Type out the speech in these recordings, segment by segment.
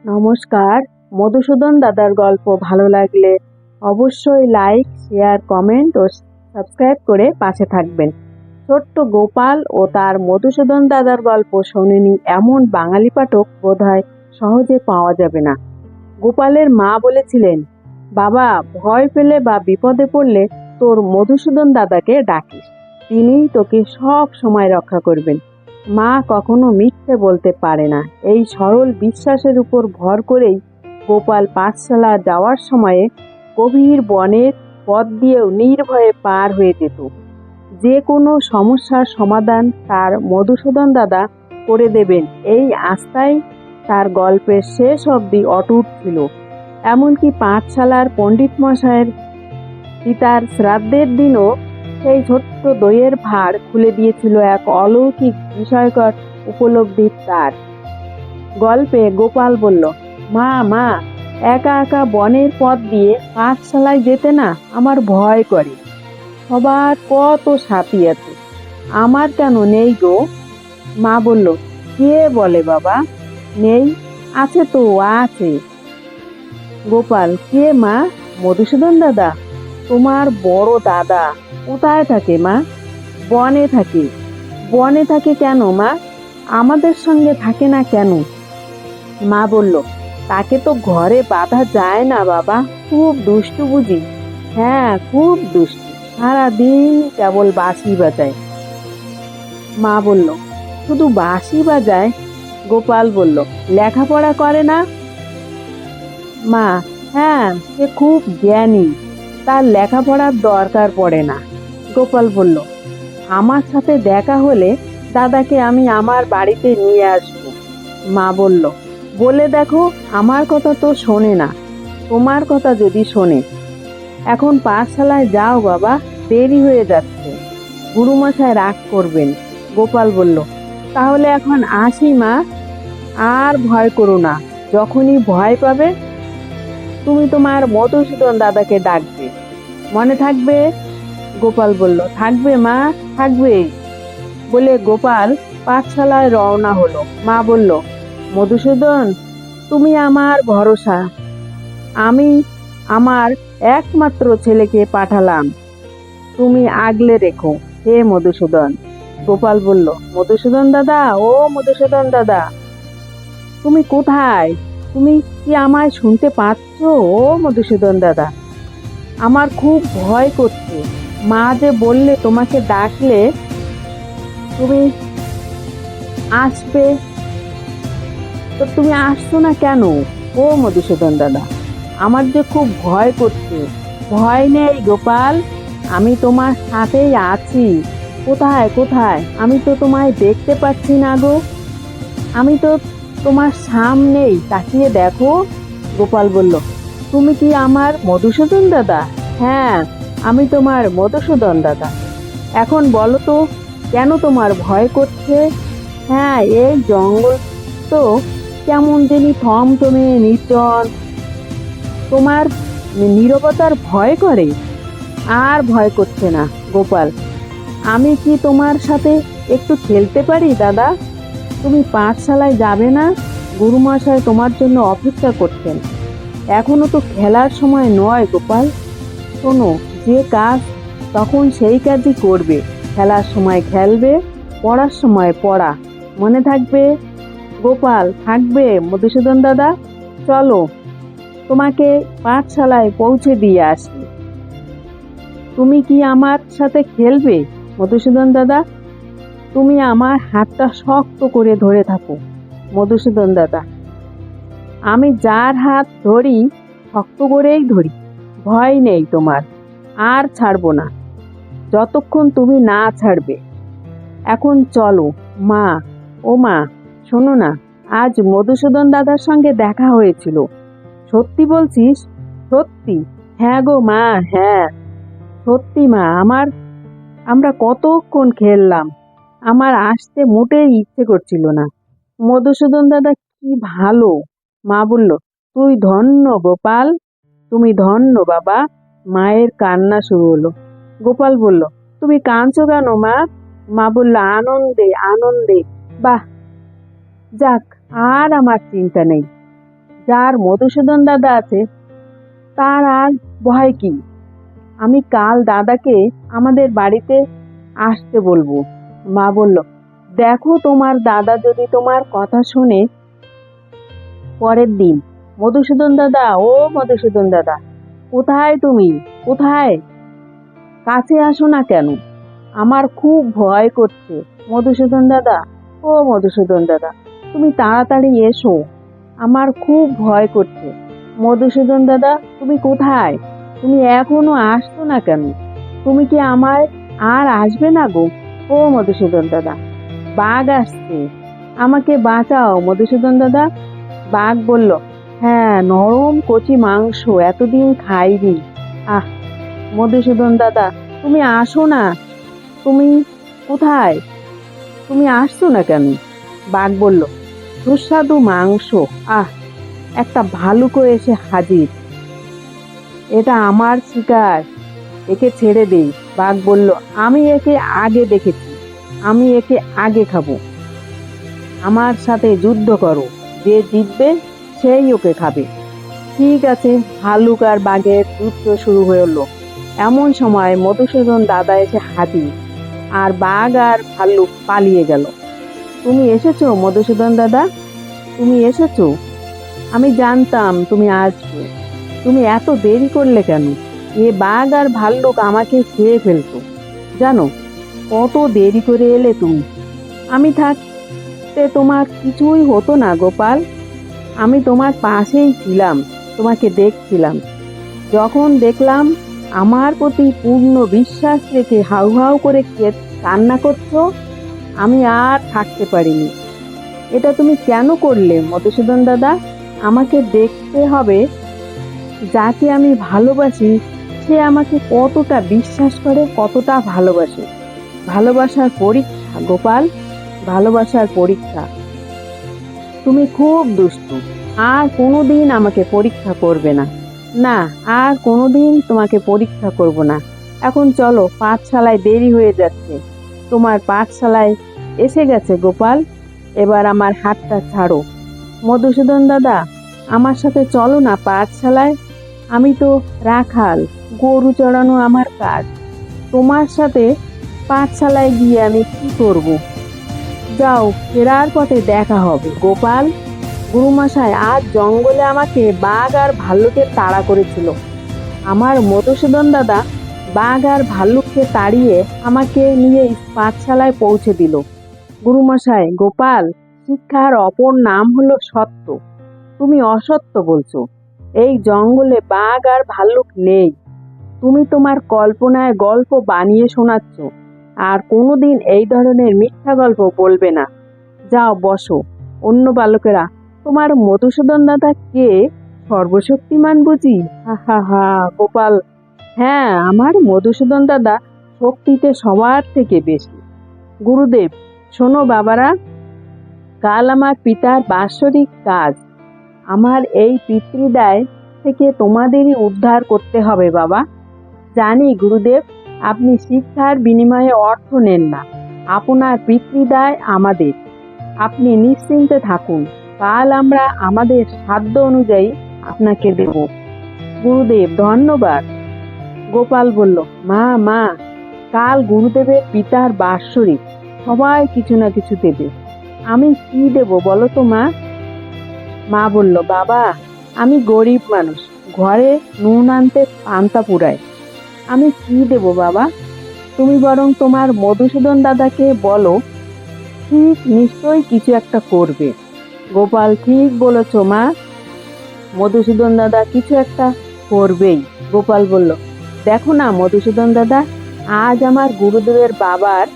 নমস্কার। মধুসূদন দাদার গল্প ভালো লাগলে অবশ্যই লাইক, শেয়ার, কমেন্ট ও সাবস্ক্রাইব করে পাশে থাকবেন। ছোট্ট গোপাল ও তার মধুসূদন দাদার গল্প শোনেনি এমন বাঙালি পাঠক বোধহয় সহজে পাওয়া যাবে না। গোপালের মা বলেছিলেন, বাবা, ভয় পেলে বা বিপদে পড়লে তোর মধুসূদন দাদাকে ডাকিস, তিনিই তোকে সব সময় রক্ষা করবেন। মা কখনো মিথ্যে বলতে পারে না। এই সরল বিশ্বাসের উপর ভর করেই গোপাল পাঠশালা যাওয়ার সময়ে গভীর বনের পথ দিয়েও নির্ভয়ে পার হয়ে যেত। যে কোনো সমস্যার সমাধান তার মধুসূদন দাদা করে দেবেন, এই আস্থায় তার গল্পের শেষ অবধি অটুট ছিল। এমনকি পাঠশালার পণ্ডিত মশাইয়ের পিতার শ্রাদ্ধের দিনও সেই ছোট্ট দইয়ের ভাঁড় খুলে দিয়েছিল এক অলৌকিক বিষয়কর উপলব্ধির তার। গল্পে গোপাল বলল, মা মা, একা একা বনের পথ দিয়ে পাঠশালায় যেতে না আমার ভয় করে। সবার কত সাথী আছে, আমার কেন নেই গো? মা বলল, কে বলে বাবা নেই? আছে তো, আছে। গোপাল, কে মা? মধুসূদন দাদা, তোমার বড় দাদা। কোথায় থাকে মা? বনে থাকে। বনে থাকে কেন মা? আমাদের সঙ্গে থাকে না কেন? মা বলল, তাকে তো ঘরে বাঁধা যায় না বাবা, খুব দুষ্টু বুঝি। হ্যাঁ, খুব দুষ্টু, সারাদিন কেবল বাঁশি বাজায়। মা বলল, শুধু বাঁশি বাজায়? গোপাল বলল, লেখাপড়া করে না? মা, হ্যাঁ, সে খুব জ্ঞানী, তার লেখাপড়ার দরকার পড়ে না। গোপাল বলল, আমার সাথে দেখা হলে দাদাকে আমি আমার বাড়িতে নিয়ে আসব। মা বলল, বলে দেখো, আমার কথা তো শোনে না, তোমার কথা যদি শোনে। এখন পাঠশালায় যাও বাবা, দেরি হয়ে যাচ্ছে, গুরুমশাই রাগ করবেন। গোপাল বলল, তাহলে এখন আসি মা, আর ভয় করো না। যখনই ভয় পাবে তুমি তোমার মধুসূদন দাদাকে ডাকবে, মনে থাকবে? গোপাল বলল, থাকবে মা, থাকবে। বলে গোপাল পাঠশালায় রওনা হলো। মা বলল, মধুসূদন, তুমি আমার ভরসা। আমি আমার একমাত্র ছেলেকে পাঠালাম, তুমি আগলে রেখো হে মধুসূদন। গোপাল বলল, মধুসূদন দাদা, ও মধুসূদন দাদা, তুমি কোথায়? তুমি কি আমায় শুনতে পাচ্ছ? ও মধুসূদন দাদা, আমার খুব ভয় করছে। মা যে বললে তোমাকে ডাকলে তুমি আসবে, তো তুমি আসছো না কেন? ও মধুসূদন দাদা, আমার যে খুব ভয় করছে। ভয় নেই গোপাল, আমি তোমার সাথেই আছি। কোথায় কোথায়? আমি তো তোমায় দেখতে পাচ্ছি না গো। আমি তো তোমার সামনেই, তাকিয়ে দেখো। গোপাল বলল, তুমি কি আমার মধুসূদন দাদা? হ্যাঁ, আমি তোমার মধুসূদন দাদা। এখন বলো তো, কেন তোমার ভয় করছে? হ্যাঁ, এই জঙ্গল তো কেমন জানি থমথমে নির্জন, তোমার নীরবতার ভয় করে? আর ভয় করছে না গোপাল। আমি কি তোমার সাথে একটু খেলতে পারি দাদা? তুমি পাঠশালায় যাবে না? গুরুমশাই তোমার জন্য অপেক্ষা করছেন। এখনো তো খেলার সময় নয় গোপাল। শোনো, যে কাজ তখন সেই কাজই করবে। খেলার সময় খেলবে, পড়ার সময় পড়া, মনে থাকবে? গোপাল, থাকবে মধুসূদন দাদা। চলো, তোমাকে পাঠশালায় পৌঁছে দিয়ে আসি। তুমি কি আমার সাথে খেলবে মধুসূদন দাদা? তুমি আমার হাতটা শক্ত করে ধরে থাকো মধুসূদন দাদা। আমি যার হাত ধরি শক্ত করেই ধরি, ভয় নেই তোমার, আর ছাড়বো না যতক্ষণ তুমি না ছাড়বে। এখন চলো। মা, ও মা, শোনো না, আজ মধুসূদন দাদার সঙ্গে দেখা হয়েছিল। সত্যি বলছিস? সত্যি? হ্যাঁ গো মা, হ্যাঁ সত্যি মা। আমরা কতক্ষণ খেললাম, আমার আসতে মোটেই ইচ্ছে করছিল না। মধুসূদন দাদা কি ভালো। মা বলল, তুই ধন্য গোপাল, তুমি ধন্য বাবা। মায়ের কান্না শুরু হলো। গোপাল বলল, তুমি কাঁদছো কেন মা? মা বলল, আনন্দে আনন্দে। বাহ, যাক, আর আমার চিন্তা নেই। যার মধুসূদন দাদা আছে তার আর ভয় কি? আমি কাল দাদাকে আমাদের বাড়িতে আসতে বলবো। মা বলল, দেখো তোমার দাদা যদি তোমার কথা শুনে। পরের দিন, মধুসূদন দাদা, ও মধুসূদন দাদা, কোথায় তুমি? কোথায়? কাছে আসো না কেন? আমার খুব ভয় করছে। মধুসূদন দাদা, ও মধুসূদন দাদা, তুমি তাড়াতাড়ি এসো, আমার খুব ভয় করছে। মধুসূদন দাদা, তুমি কোথায়? তুমি এখনো আসছো না কেন? তুমি কি আমায় আর আসবে না গো? ও মধুসূদন দাদা, বাঘ আসছে, আমাকে বাঁচাও মধুসূদন দাদা। বাঘ বলল, হ্যাঁ, নরম কচি মাংস এতদিন খাইনি। আহ, মধুসূদন দাদা, তুমি আসো না। তুমি কোথায়? তুমি আসছো না কেন? বাঘ বলল, সুস্বাদু মাংস। আহ, একটা ভালুকও এসে হাজির। এটা আমার শিকার, একে ছেড়ে দেই। বাঘ বলল, আমি একে আগে দেখেছি, আমি একে আগে খাবো। আমার সাথে যুদ্ধ করো, যে জিতবে সেই ওকে খাবে। ঠিক আছে। ভালুক আর বাঘের যুদ্ধ শুরু হলো। এমন সময় মধুসূদন দাদা এসে হাজির, আর বাঘ আর ভাল্লুক পালিয়ে গেল। তুমি এসেছো মধুসূদন দাদা, তুমি এসেছো। আমি জানতাম তুমি আসবে। তুমি এত দেরি করলে কেন? এ বাঘ আর ভাল্লুক আমাকে খেয়ে ফেলতো। জানো, কত দেরি করে এলে তুমি। আমি থাকতে তোমার কিছুই হতো না গোপাল। আমি তোমার পাশেই ছিলাম, তোমাকে দেখছিলাম। যখন দেখলাম আমার প্রতি পূর্ণ বিশ্বাস রেখে হাউ হাউ করে কান্না করছো, আমি আর থাকতে পারিনি। এটা তুমি কেন করলে মধুসূদন দাদা? আমাকে দেখতে হবে, যাকে আমি ভালোবাসি সে আমাকে কতটা বিশ্বাস করে, কতটা ভালোবাসে। ভালোবাসার পরীক্ষা গোপাল, ভালোবাসার পরীক্ষা। তুমি খুব দুষ্টু, আর কোনোদিন আমাকে পরীক্ষা করবে না। না, আর কোনোদিন তোমাকে পরীক্ষা করব না। এখন চলো, পাঠশালায় দেরি হয়ে যাচ্ছে। তোমার পাঠশালায় এসে গেছে গোপাল, এবার আমার হাতটা ছাড়ো। মধুসূদন দাদা, আমার সাথে চলো না পাঠশালায়। আমি তো রাখাল, গরু চড়ানো আমার কাজ। তোমার সাথে পাঠশালায় গিয়ে আমি কি করব? যাও, ফেরার পথে দেখা হবে গোপাল। গুরুমশাই, আজ জঙ্গলে আমাকে বাঘ আর ভাল্লুকের তাড়া করেছিল। আমার মধুসূদন দাদা বাঘ আর ভাল্লুককে তাড়িয়ে আমাকে নিয়ে পাঠশালায় পৌঁছে দিল। গুরুমশাই, গোপাল, শিক্ষার অপর নাম হলো সত্য। তুমি অসত্য বলছো। এই জঙ্গলে বাঘ আর ভাল্লুক নেই। তুমি তোমার কল্পনায় গল্প বানিয়ে শোনাচ্ছ, আর কোনোদিন এই ধরনের মিথ্যা গল্প বলবে না। যাও বসো। অন্য বালকেরা, তোমার মধুসূদন দাদা কে? সর্বশক্তিমান বুঝি? হা হা হা। গোপাল, হ্যাঁ, আমার মধুসূদন দাদা শক্তিতে সবার থেকে বেশি। গুরুদেব, শোনো বাবারা, কাল আমার পিতার বাৎসরিক কাজ। আমার এই পিতৃদায় থেকে তোমাদেরই উদ্ধার করতে হবে বাবা। জানি গুরুদেব, আপনি শিক্ষার বিনিময়ে অর্থ নেন না। আপনার পিতৃদায় আমাদের। আপনি নিশ্চিন্তে থাকুন, কাল আমরা আমাদের সাধ্য অনুযায়ী আপনাকে দেব। গুরুদেব, ধন্যবাদ। গোপাল বলল, মা, কাল গুরুদেবের পিতার বাৎসরিক, সবাই কিছু না কিছু দেবে। আমি কি দেব বলো তো মা? মা বলল, বাবা, আমি গরিব মানুষ, ঘরে নুন আনতে পান্তা পুরায়। আমি কি দেব বাবা? তুমি বরং তোমার মধুসূদন দাদাকে বলো, ঠিক নিশ্চয়ই কিছু একটা করবে। গোপাল, ঠিক বলেছ মা, মধুসূদন দাদা কিছু একটা করবেই। গোপাল বলল, দেখো না মধুসূদন দাদা, আজ আমার গুরুদেবের বাবার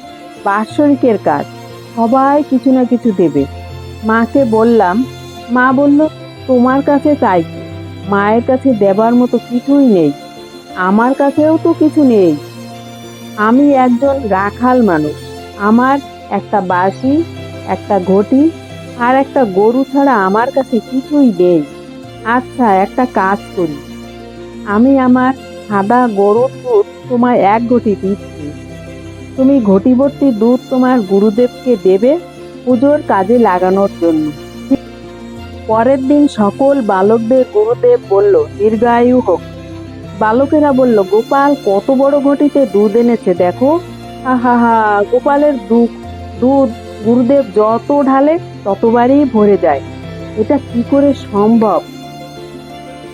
বাৎসরিকের কাজ, সবাই কিছু না কিছু দেবে। মাকে বললাম, মা বলল, তোমার কাছে চাইছি। মায়ের কাছে দেবার মতো কিছুই নেই, আমার কাছেও তো কিছু নেই। আমি একজন রাখাল মানুষ, আমার একটা বাঁশি, একটা ঘটি আর একটা গরু ছাড়া আমার কাছে কিছুই নেই। আচ্ছা, একটা কাজ করি, আমি আমার সাদা গরুর দুধ তোমায় এক ঘটি দিচ্ছি। তুমি ঘটি ভর্তি দুধ তোমার গুরুদেবকে দেবে পুজোর কাজে লাগানোর জন্য। পরের দিন সকল বালকদের গুরুদেব বলল, দীর্ঘায়ু হোক। বালকেরা বলল, গোপাল কত বড় ঘটিতে দুধ এনেছে দেখো। হা হা হা। গোপালের দুধ গুরুদেব যত ঢালে ততবারই ভরে যায়। এটা কি করে সম্ভব?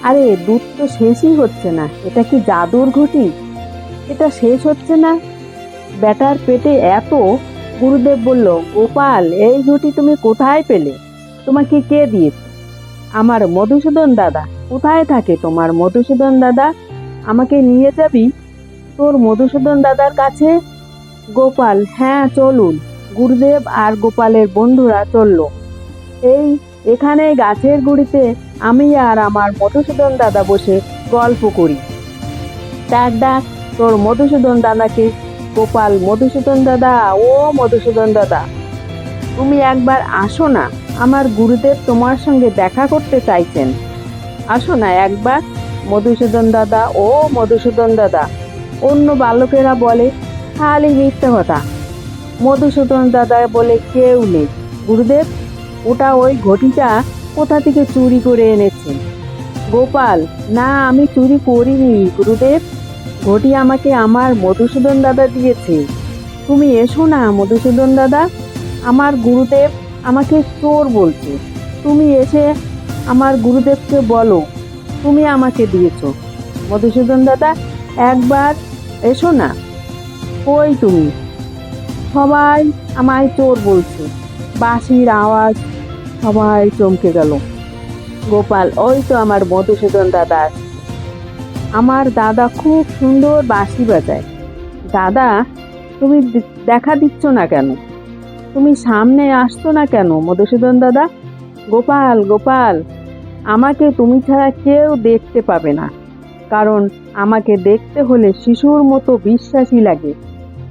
আরে দুধ তো শেষই হচ্ছে না, এটা কি জাদুর ঘটি? এটা শেষ হচ্ছে না, বেটার পেটে এত। গুরুদেব বলল, গোপাল এই ঘটি তুমি কোথায় পেলে? তোমাকে কে দিয়েছে? আমার মধুসূদন দাদা। কোথায় থাকে তোমার মধুসূদন দাদা? আমাকে নিয়ে যাবি তোর মধুসূদন দাদার কাছে? গোপাল, হ্যাঁ চলুন। গুরুদেব আর গোপালের বন্ধুরা চলল। এই এখানে গাছের গুড়িতে আমি আর আমার মধুসূদন দাদা বসে গল্প করি। ডাক ডাক তোর মধুসূদন দাদাকে। গোপাল, মধুসূদন দাদা, ও মধুসূদন দাদা, তুমি একবার আসো না, আমার গুরুদেব তোমার সঙ্গে দেখা করতে চাইছেন। আসো না একবার। মধুসূদন দাদা, ও মধুসূদন দাদা। অন্য বালকেরা বলে, খালি মিথ্যে কথা। মধুসূদন দাদা বলে, কেউ নেই গুরুদেব, ওটা ওই ঘটিটা কোথা থেকে চুরি করে এনেছে। গোপাল, না আমি চুরি করিনি গুরুদেব, ঘটি আমাকে আমার মধুসূদন দাদা দিয়েছে। তুমি এসো না মধুসূদন দাদা, আমার গুরুদেব আমাকে চোর বলছে। তুমি এসে আমার গুরুদেবকে বলো তুমি আমাকে দিয়েছো। মধুসূদন দাদা, একবার এসো না। কই তুমি? সবাই আমায় চোর বলছে। বাঁশির আওয়াজ, সবাই চমকে গেল। গোপাল, ওই তো আমার মধুসূদন দাদা আসছে। আমার দাদা খুব সুন্দর বাঁশি বাজায়। দাদা, তুমি দেখা দিচ্ছ না কেন? তুমি সামনে আসছো না কেন মধুসূদন দাদা? গোপাল, গোপাল, আমাকে তুমি ছাড়া কেউ দেখতে পাবে না, কারণ আমাকে দেখতে হলে শিশুর মতো বিশ্বাসী লাগে।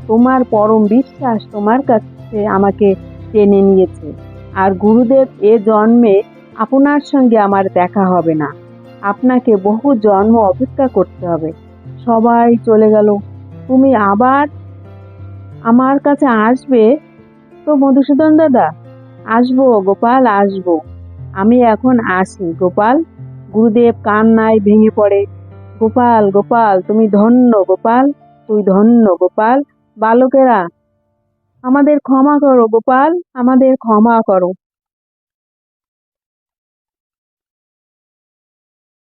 তোমার পরম বিশ্বাস তোমার কাছে আমাকে টেনে নিয়েছে। আর গুরুদেব, এ জন্মে আপনার সঙ্গে আমার দেখা হবে না, আপনাকে বহু জন্ম অপেক্ষা করতে হবে। সবাই চলে গেল। তুমি আবার আমার কাছে আসবে তো মধুসূদন দাদা? আসবো গোপাল, আসবো। আমি এখন আসি গোপাল। গুরুদেব কান্নায় ভেঙে পড়ে। গোপাল, গোপাল, তুমি ধন্য গোপাল, তুই ধন্য গোপাল। বালকেরা, আমাদের ক্ষমা করো গোপাল, আমাদের ক্ষমা করো।